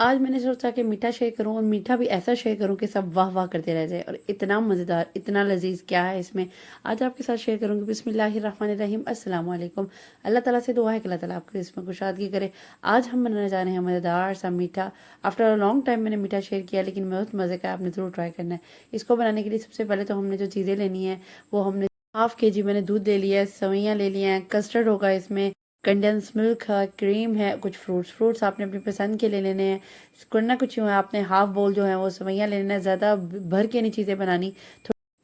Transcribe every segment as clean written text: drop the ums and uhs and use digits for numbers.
आज मैंने सोचा कि मीठा शेयर करूं और मीठा भी ऐसा शेयर करूं कि सब वाह वाह करते रह जाए। और इतना मज़ेदार, इतना लजीज क्या है इसमें, आज आपके साथ शेयर करूंगी। बिस्मिल्लाहिर्रहमानिर्रहीम, अस्सलाम वालेकुम। अल्लाह ताला से दुआ है कि अल्लाह ताला आपको इसमें कुशादगी करे। आज हम बनाने जा रहे हैं मज़ेदार सा मीठा। आफ्टर अ लॉन्ग टाइम मैंने मीठा शेयर किया, लेकिन बहुत मज़े का, आपने ज़रूर ट्राई करना है। इसको बनाने के लिए सबसे पहले तो हमने जो चीज़ें लेनी है वो हमने हाफ के जी मैंने दूध ले लिया है, सवैयाँ ले लिया है, कस्टर्ड होगा इसमें, कंडेंस मिल्क है, क्रीम है, कुछ फ्रूट्स आपने अपनी पसंद के ले लेने हैं। करना कुछ यूँ है, आपने हाफ बोल जो है वो सवैयाँ ले लेना है, ज़्यादा भर के नहीं चीज़ें बनानी।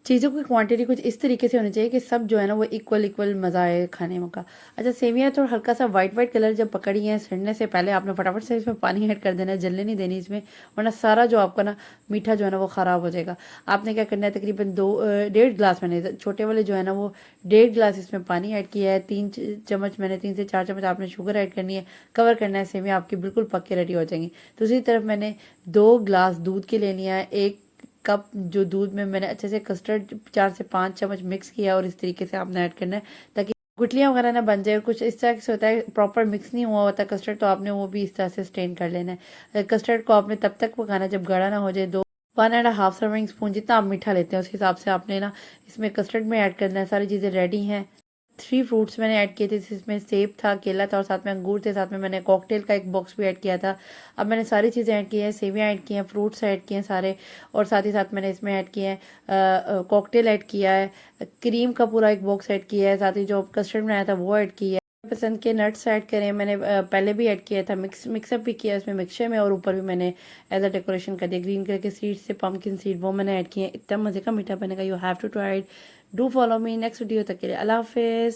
चीज़ों की क्वांटिटी कुछ इस तरीके से होनी चाहिए कि सब जो है ना वो इक्वल इक्वल मज़ा आए खाने में का। अच्छा, सेवियाँ तो हल्का सा वाइट वाइट कलर जब पकड़ी है, सड़ने से पहले आपने फटाफट से इसमें पानी ऐड कर देना है, जलने नहीं देनी इसमें, वरना सारा जो आपका ना मीठा जो है ना वो ख़राब हो जाएगा। आपने क्या करना है, तकरीबन 1.5 गिलास मैंने छोटे वाले जो है ना वो 1.5 गिलास इसमें पानी ऐड किया है। 3 चम्मच मैंने 3 से 4 चम्मच आपने शुगर ऐड करनी है, कवर करना है। सेवियाँ आपकी बिल्कुल पक के रेडी हो जाएंगी। दूसरी तरफ मैंने 2 गिलास दूध के ले लिया है। एक कप जो दूध में मैंने अच्छे से कस्टर्ड 4 से 5 चम्मच मिक्स किया, और इस तरीके से आपने ऐड करना है ताकि गुठलियाँ वगैरह ना बन जाए। कुछ इस तरह से होता है, प्रॉपर मिक्स नहीं हुआ होता कस्टर्ड, तो आपने वो भी इस तरह से स्टेन कर लेना है। कस्टर्ड को आपने तब तक पकाना है जब गाढ़ा ना हो जाए। 1.5 सर्विंग स्पून जितना आप मीठा लेते हैं उस हिसाब से आपने ना इसमें कस्टर्ड में ऐड करना है। सारी चीज़ें रेडी हैं। 3 फ्रूट्स मैंने ऐड किए थे, जिसमें सेब था, केला था और साथ में अंगूर थे। साथ में मैंने कॉकटेल का एक बॉक्स भी ऐड किया था। अब मैंने सारी चीज़ें ऐड की हैं, सेवियाँ ऐड की हैं, फ्रूट्स ऐड किए हैं सारे, और साथ ही साथ मैंने इसमें ऐड किए हैं कॉकटेल ऐड किया है, क्रीम का पूरा एक बॉक्स ऐड किया है, साथ ही जो कस्टर्ड बनाया था वो ऐड किया है। पसंद के नट्स ऐड करें, मैंने पहले भी ऐड किया था, मिक्सअप भी किया इसमें मिक्सचर में, और ऊपर भी मैंने एज अ डेकोरेशन कर दिया ग्रीन कलर के सीड्स से, पम्पकिन सीड वो मैंने ऐड किए हैं। इतना मज़े का मीठा बनेगा, you have to try it. Do follow me. Next video तक के लिए अल्लाह हाफिज़।